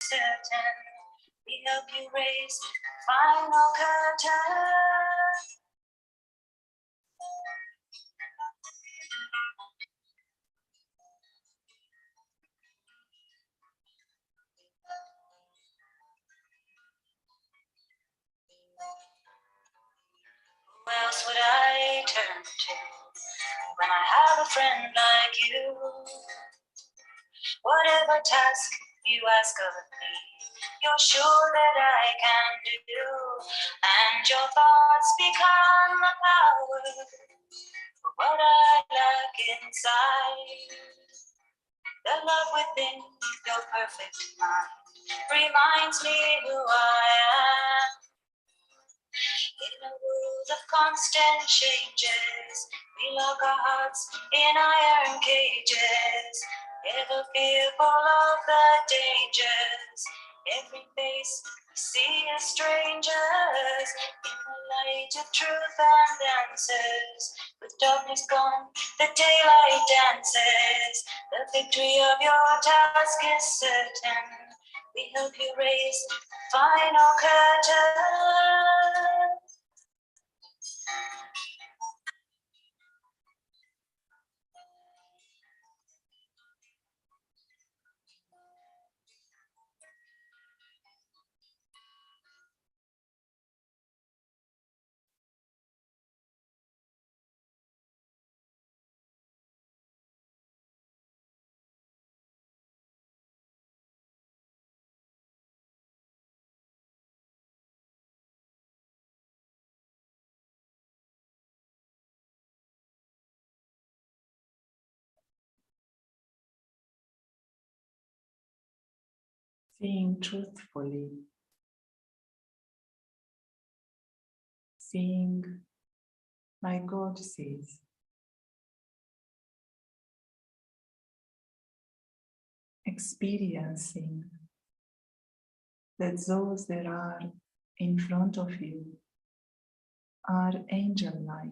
certain. We help you raise the final curtain. Who else would I turn to when I have a friend like you? Whatever task you ask of me, you're sure that I can do. And your thoughts become the power for what I lack inside. The love within your perfect mind reminds me who I am. In a world of constant changes, we lock our hearts in iron cages, ever fearful of the dangers. Every face we see is strangers. In the light of truth and answers, with darkness gone, the daylight dances. The victory of your task is certain. We help you raise the final curtain. Seeing truthfully, seeing like God sees, experiencing that those that are in front of you are angel-like,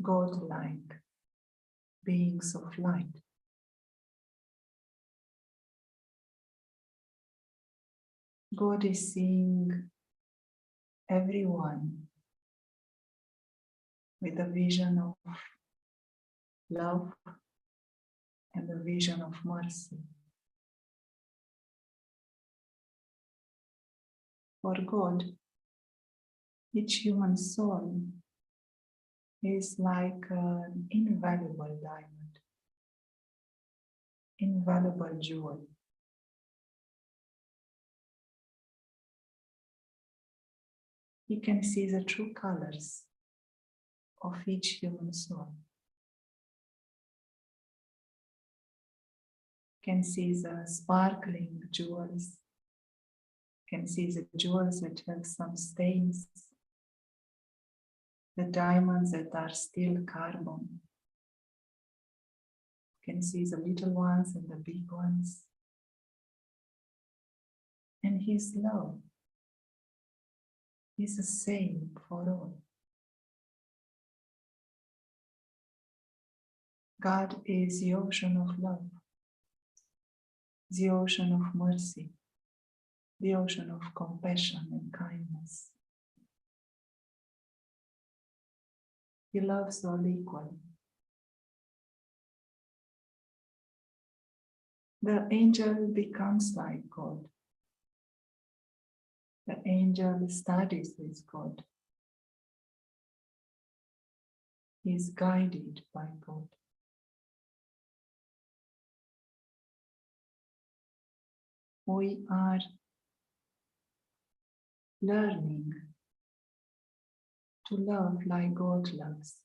God-like beings of light. God is seeing everyone with a vision of love and a vision of mercy. For God, each human soul is like an invaluable diamond, invaluable jewel. He can see the true colors of each human soul. Can see the sparkling jewels, can see the jewels that have some stains, the diamonds that are still carbon, can see the little ones and the big ones. And His love is the same for all. God is the ocean of love, the ocean of mercy, the ocean of compassion and kindness. He loves all equally. The angel becomes like God. The angel studies with God. He is guided by God. We are learning to love like God loves.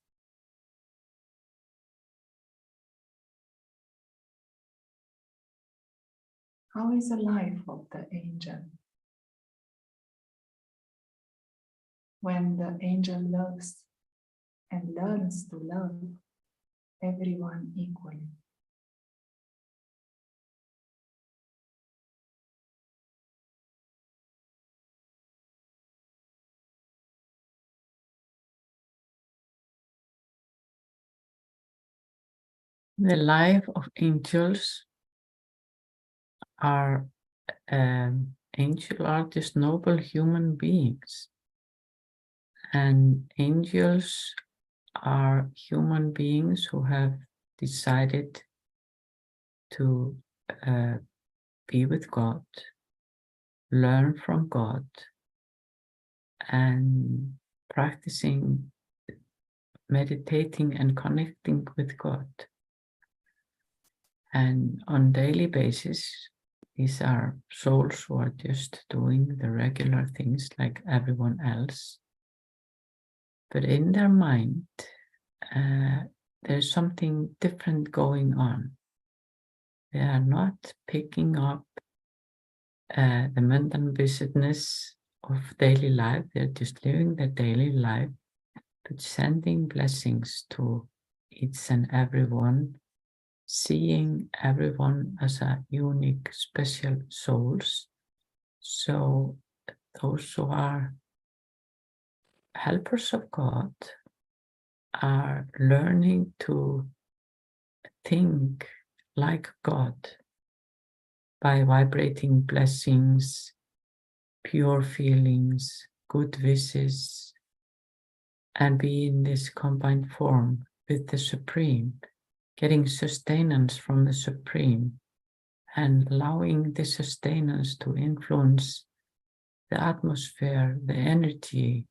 How is the life of the angel? When the angel loves and learns to love everyone equally. The life of angels are angels are just noble human beings, and angels are human beings who have decided to be with God, learn from God, and practicing meditating and connecting with God. And on daily basis, these are souls who are just doing the regular things like everyone else. But in their mind, there's something different going on. They are not picking up the mundane business of daily life. They're just living their daily life, but sending blessings to each and everyone, seeing everyone as a unique, special souls. So those who are helpers of God are learning to think like God by vibrating blessings, pure feelings, good wishes, and be in this combined form with the Supreme, getting sustenance from the Supreme and allowing the sustenance to influence the atmosphere, the energy,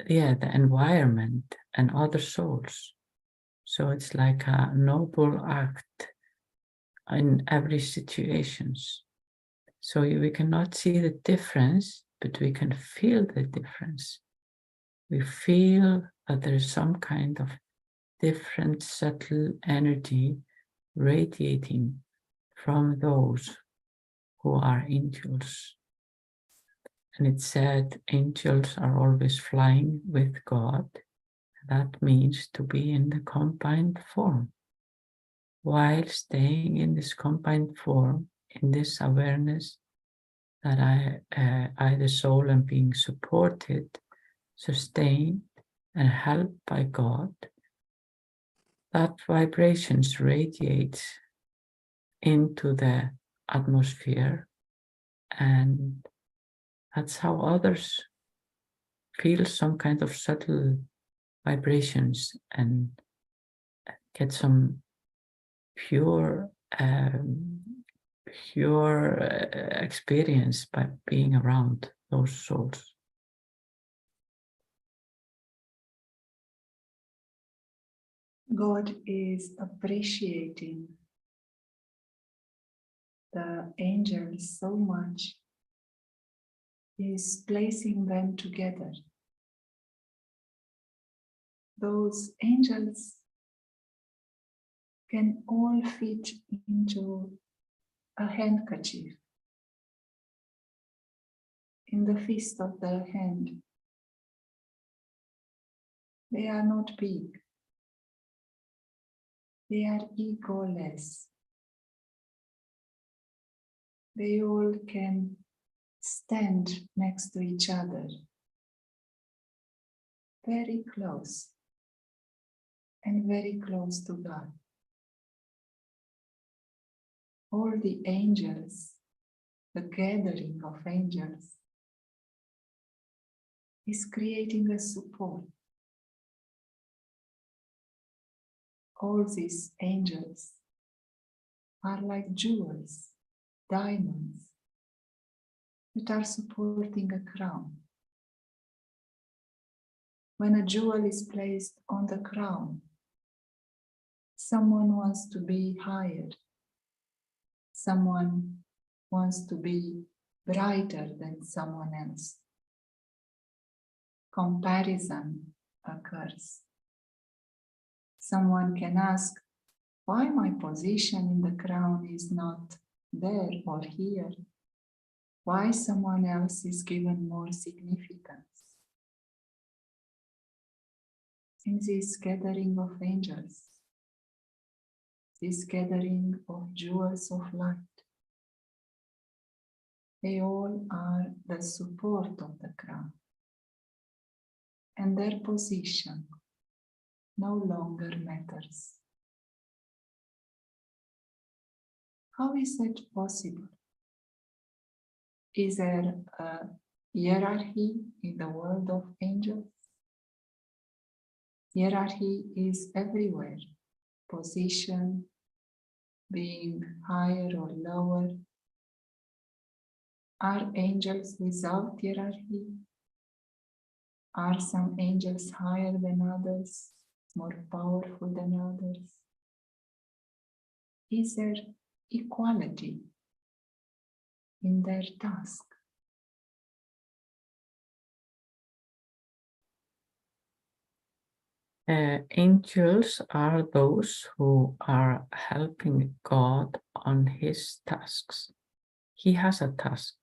the environment and other souls. So it's like a noble act in every situations. So we cannot see the difference, but we can feel the difference. We feel that there is some kind of different subtle energy radiating from those who are angels. And it said angels are always flying with God. That means to be in the combined form. While staying in this combined form, in this awareness that I the soul, am being supported, sustained, and helped by God, that vibrations radiate into the atmosphere, and that's how others feel some kind of subtle vibrations and get some pure experience by being around those souls. God is appreciating the angels so much, He is placing them together. Those angels can all fit into a handkerchief, in the fist of the hand. They are not big. They are egoless. They all can stand next to each other, very close, and very close to God. All the angels, the gathering of angels, is creating a support. All these angels are like jewels, diamonds, that are supporting a crown. When a jewel is placed on the crown, someone wants to be higher. Someone wants to be brighter than someone else. Comparison occurs. Someone can ask, why my position in the crown is not there or here? Why someone else is given more significance? In this gathering of angels, this gathering of jewels of light, they all are the support of the crown, and their position no longer matters. How is it possible? Is there a hierarchy in the world of angels? Hierarchy is everywhere. Position, being higher or lower. Are angels without hierarchy? Are some angels higher than others, more powerful than others? Is there equality in their task? Angels are those who are helping God on his tasks. He has a task,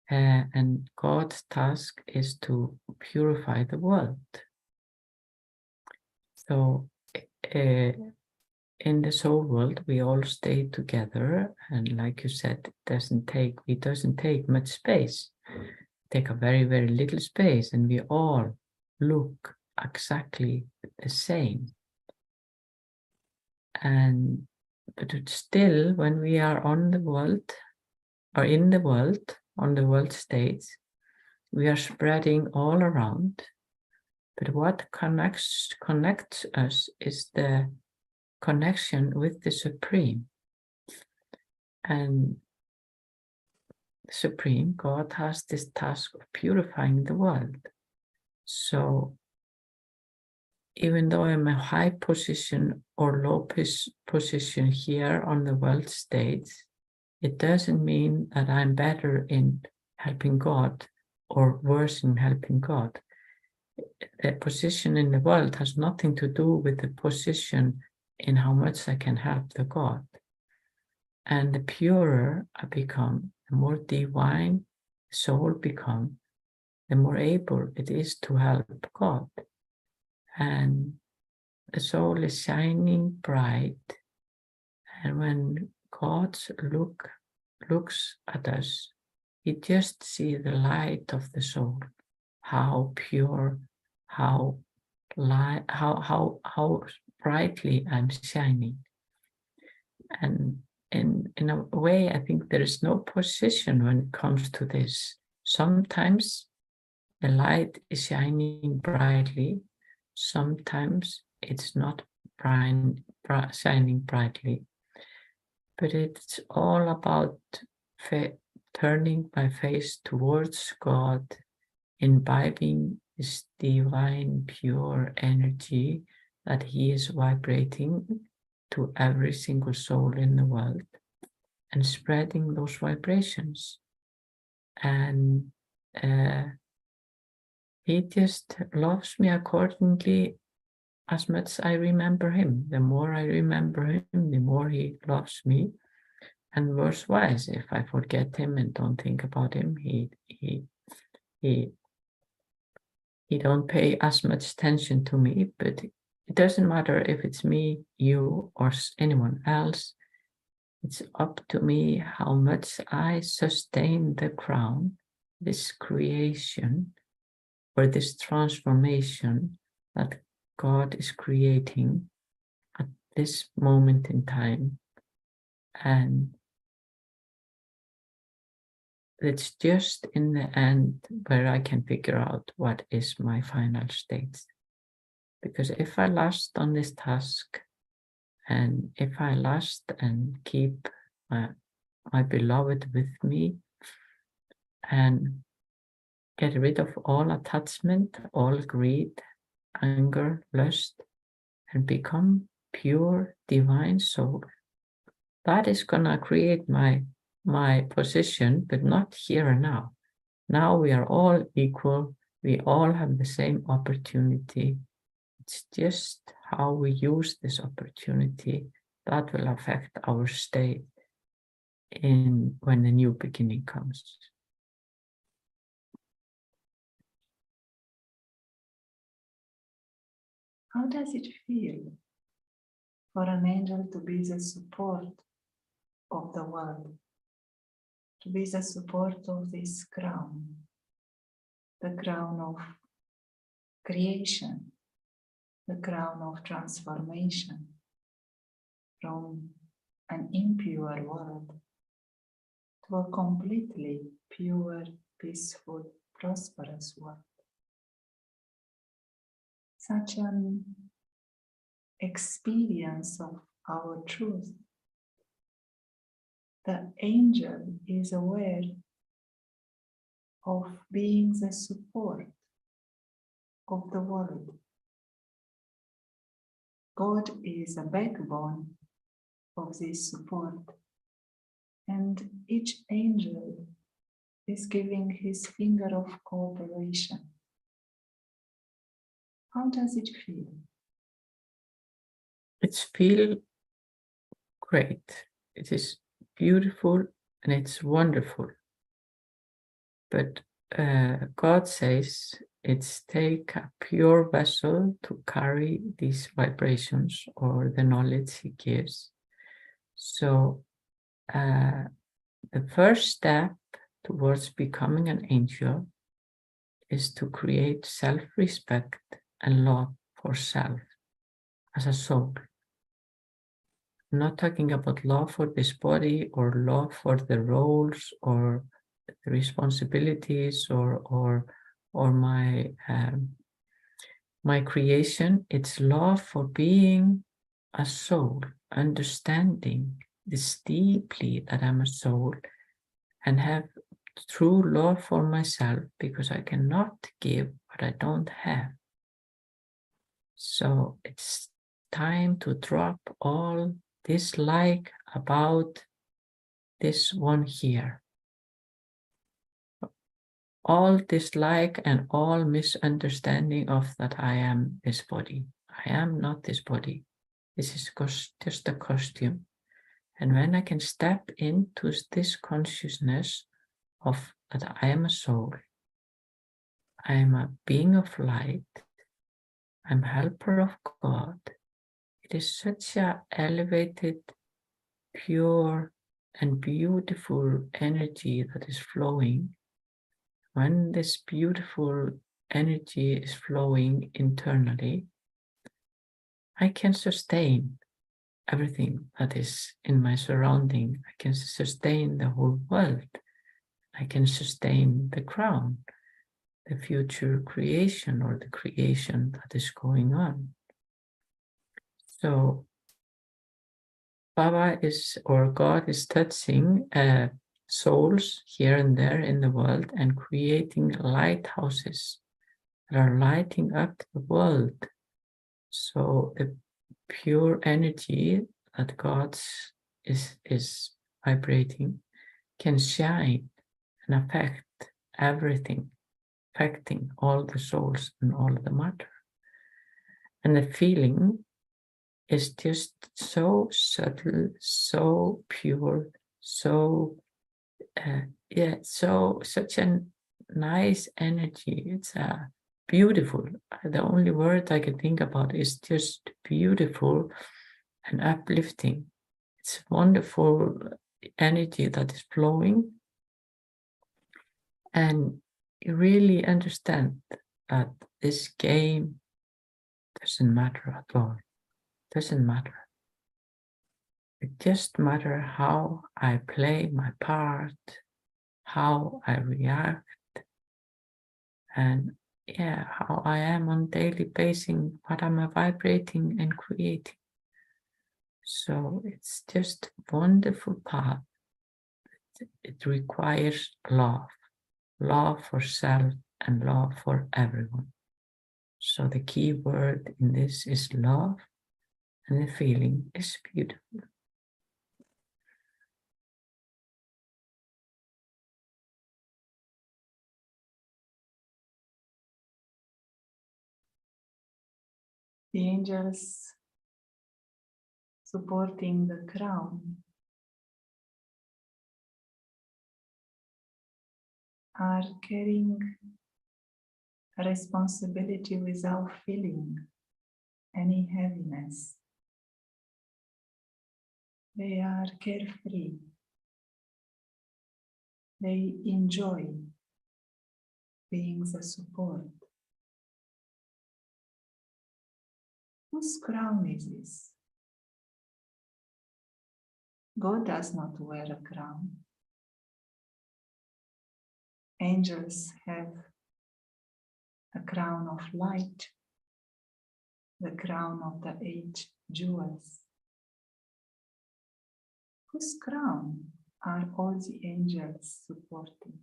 and God's task is to purify the world. So in the soul world, we all stay together, and like you said, it doesn't take much space. Take a very, very little space, and we all look exactly the same. But it's still, when we are on the world, or in the world, on the world stage, we are spreading all around. But what connects us is the connection with the Supreme. And the Supreme, God, has this task of purifying the world. So even though I'm a high position or low position here on the world stage, it doesn't mean that I'm better in helping God or worse in helping God. The position in the world has nothing to do with the position in how much I can help the God. And the purer I become, the more divine the soul becomes, the more able it is to help God. And the soul is shining bright. And when God looks at us, he just sees the light of the soul, how pure, how brightly I'm shining. And in a way, I think there is no position when it comes to this. Sometimes the light is shining brightly, sometimes it's not shining brightly, but it's all about turning my face towards God, imbibing this divine, pure energy that he is vibrating to every single soul in the world, and spreading those vibrations. And he just loves me accordingly as much as I remember him. The more I remember him, the more he loves me. And verse-wise, if I forget him and don't think about him, he don't pay as much attention to me. But it doesn't matter if it's me, you, or anyone else. It's up to me how much I sustain the crown, this creation, or this transformation that God is creating at this moment in time. And it's just in the end where I can figure out what is my final state. Because if I last on this task, and if I last and keep my beloved with me, and get rid of all attachment, all greed, anger, lust, and become pure divine soul, that is gonna create my position, but not here and now. Now we are all equal. We all have the same opportunity. It's just how we use this opportunity that will affect our state when the new beginning comes. How does it feel for an angel to be the support of the world, to be the support of this crown, the crown of creation, the crown of transformation from an impure world to a completely pure, peaceful, prosperous world. Such an experience of our truth. The angel is aware of being the support of the world. God is a backbone of this support, and each angel is giving his finger of cooperation. How does it feel? It feels great. It is beautiful and it's wonderful. But God says it's take a pure vessel to carry these vibrations or the knowledge he gives. So the first step towards becoming an angel is to create self-respect and love for self as a soul. I'm not talking about love for this body or love for the roles or the responsibilities or my my creation. It's love for being a soul, understanding this deeply that I'm a soul and have true love for myself because I cannot give what I don't have. So it's time to drop all dislike about this one here. All dislike and all misunderstanding of that I am this body. I am not this body. This is just a costume. And when I can step into this consciousness of that I am a soul, I am a being of light, I'm helper of God. It is such a elevated, pure, and beautiful energy that is flowing. When this beautiful energy is flowing internally, I can sustain everything that is in my surrounding. I can sustain the whole world. I can sustain the crown, the future creation or the creation that is going on. So Baba is, or God is touching souls here and there in the world and creating lighthouses that are lighting up the world. So the pure energy that God is vibrating can shine and affect everything, affecting all the souls and all the matter. And the feeling is just so subtle, so pure, so such a nice energy. It's beautiful. The only word I can think about is just beautiful and uplifting. It's wonderful energy that is flowing, and you really understand that this game doesn't matter at all. Doesn't matter. It just matters how I play my part, how I react, and how I am on daily basis, what am vibrating and creating. So it's just a wonderful path. It requires love for self and love for everyone. So the key word in this is love, and the feeling is beautiful. The angels supporting the crown are carrying a responsibility without feeling any heaviness. They are carefree. They enjoy being the support. Whose crown is this? God does not wear a crown. Angels have a crown of light, the crown of the 8 jewels. Whose crown are all the angels supporting?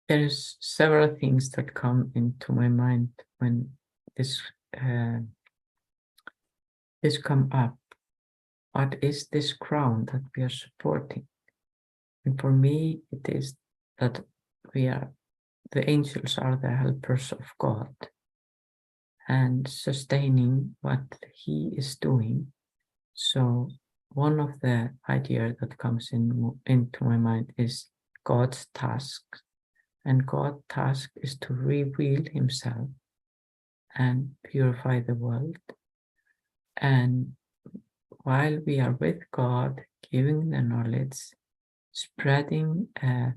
There's several things that come into my mind when this this come up. What is this crown that we are supporting? And for me, it is that the angels are the helpers of God and sustaining what He is doing. So one of the ideas that comes into my mind is God's task. And God's task is to reveal Himself and purify the world. And while we are with God, giving the knowledge, spreading the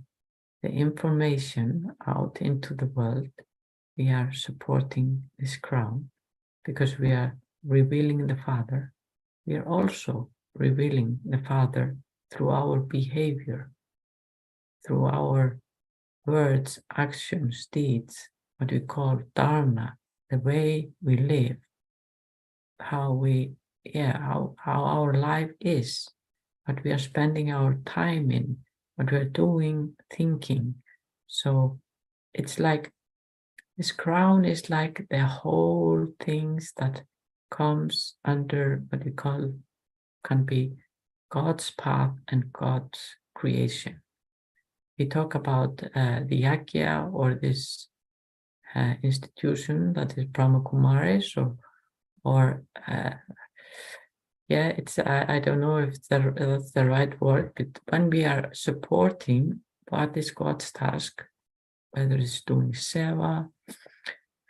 information out into the world, we are supporting this crown because we are revealing the Father. We are also revealing the Father through our behavior, through our words, actions, deeds, what we call dharma, the way we live, how our life is, what we are spending our time in, what we're doing, thinking. So it's like this crown is like the whole things that comes under what we call can be God's path and God's creation. We talk about the Yagya or this institution that is Brahmakumaris or yeah, it's I don't know if that's the right word, but when we are supporting what is God's task, whether it's doing seva,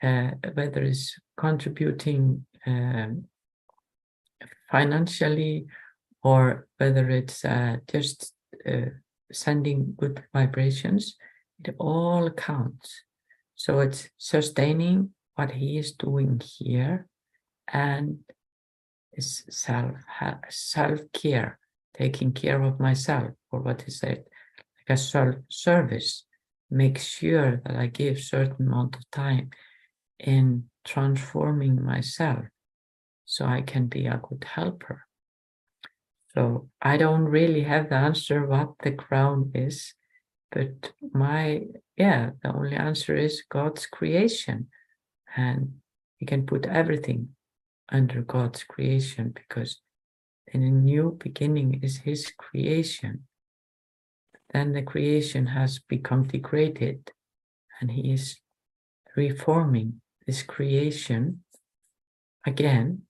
whether it's contributing financially, or whether it's just sending good vibrations, it all counts. So it's sustaining what He is doing here and is self-care, taking care of myself, or what is it, like a self-service. Make sure that I give certain amount of time in transforming myself so I can be a good helper. So I don't really have the answer what the crown is, but the only answer is God's creation. And we can put everything under God's creation because in a new beginning is His creation. Then the creation has become degraded and He is reforming this creation again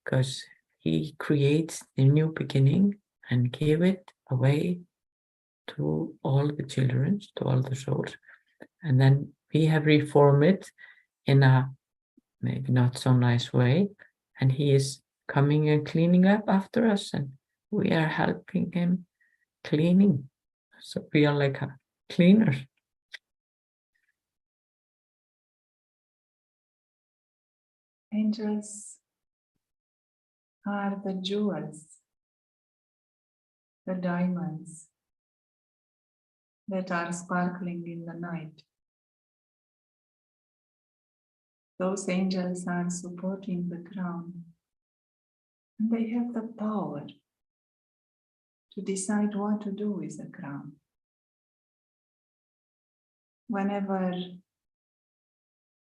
because He creates the new beginning and give it away to all the children, to all the souls. And then we have reformed it in a maybe not so nice way. And He is coming and cleaning up after us, and we are helping Him cleaning. So we are like a cleaner. Angels are the jewels, the diamonds that are sparkling in the night. Those angels are supporting the crown, and they have the power to decide what to do with the crown. Whenever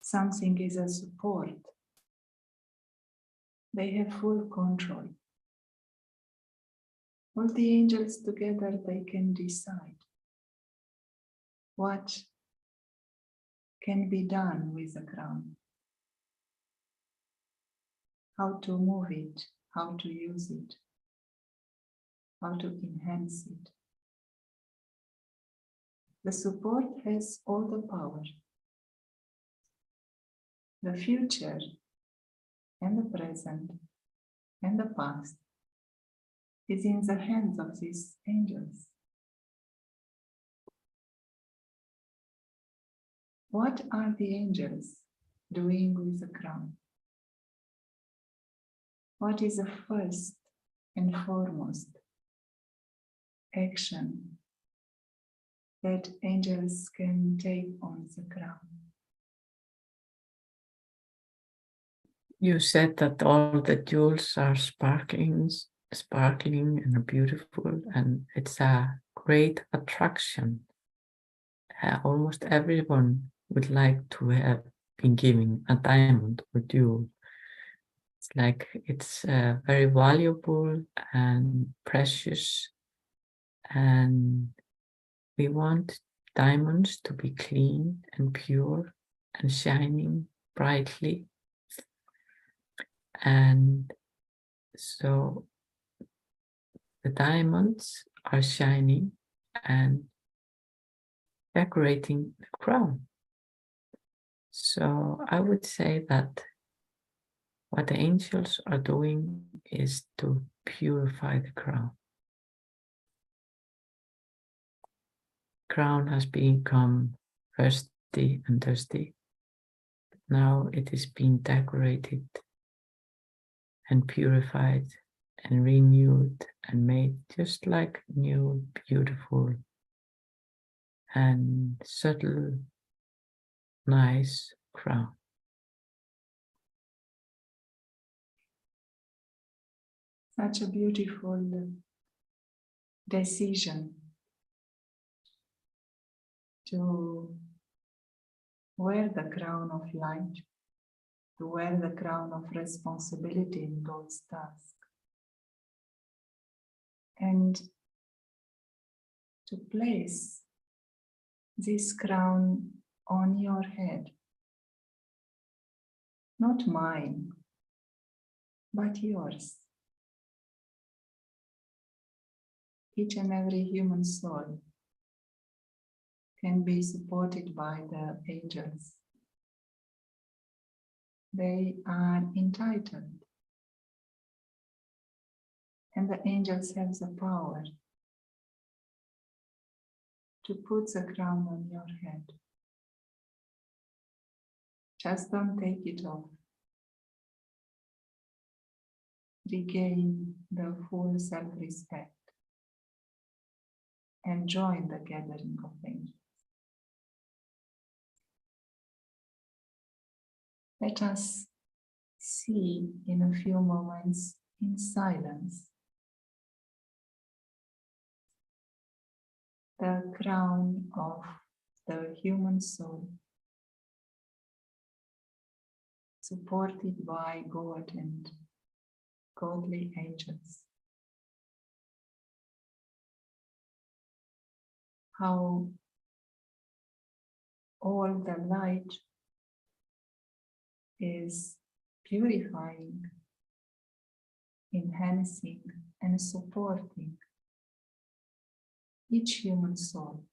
something is a support, they have full control. All the angels together, they can decide what can be done with the crown, how to move it, how to use it, how to enhance it. The support has all the power. The future and the present and the past is in the hands of these angels. What are the angels doing with the crown? what is the first and foremost action that angels can take on the crown? You said that all the jewels are sparkling and are beautiful, and it's a great attraction. Almost everyone would like to have been given a diamond or jewel. It's like it's very valuable and precious, and we want diamonds to be clean and pure and shining brightly. And so the diamonds are shining and decorating the crown. So I would say that what the angels are doing is to purify the crown. Crown has become rusty and dusty. Now it is being decorated and purified and renewed and made just like new, beautiful and subtle, nice crown. Such a beautiful decision to wear the crown of light, to wear the crown of responsibility in God's task, and to place this crown on your head, not mine, but yours. Each and every human soul can be supported by the angels. They are entitled, and the angels have the power to put the crown on your head. Just don't take it off. Regain the full self-respect and join the gathering of angels. Let us see in a few moments in silence the crown of the human soul, supported by God and godly angels. How all the light is purifying, enhancing, and supporting each human soul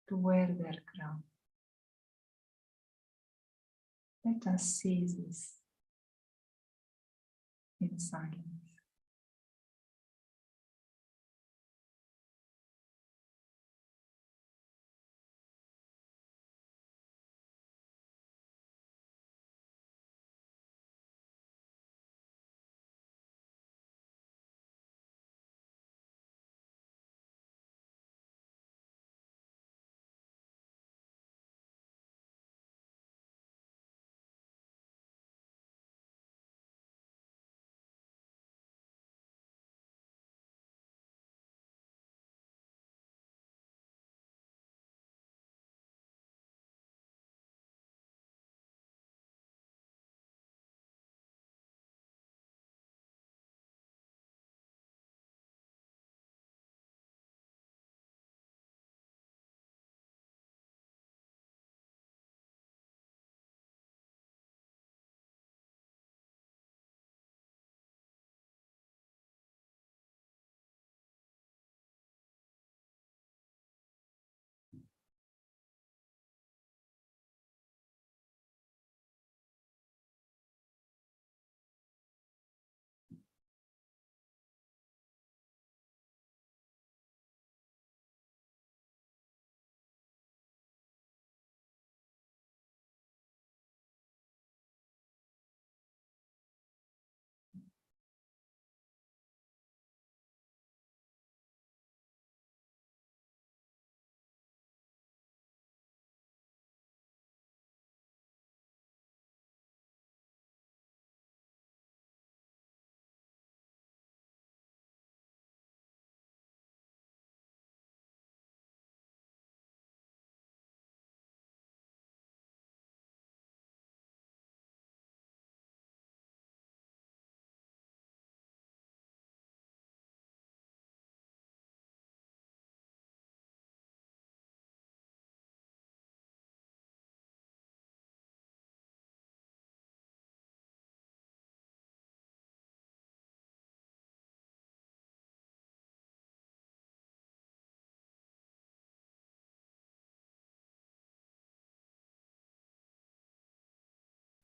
to wear their crown. Let us see this in silence.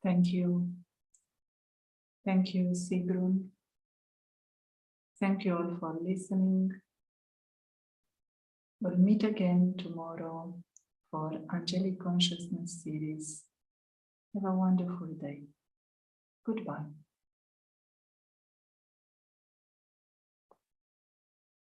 Thank you. Thank you, Sigrun. Thank you all for listening. We'll meet again tomorrow for Angelic Consciousness series. Have a wonderful day. Goodbye.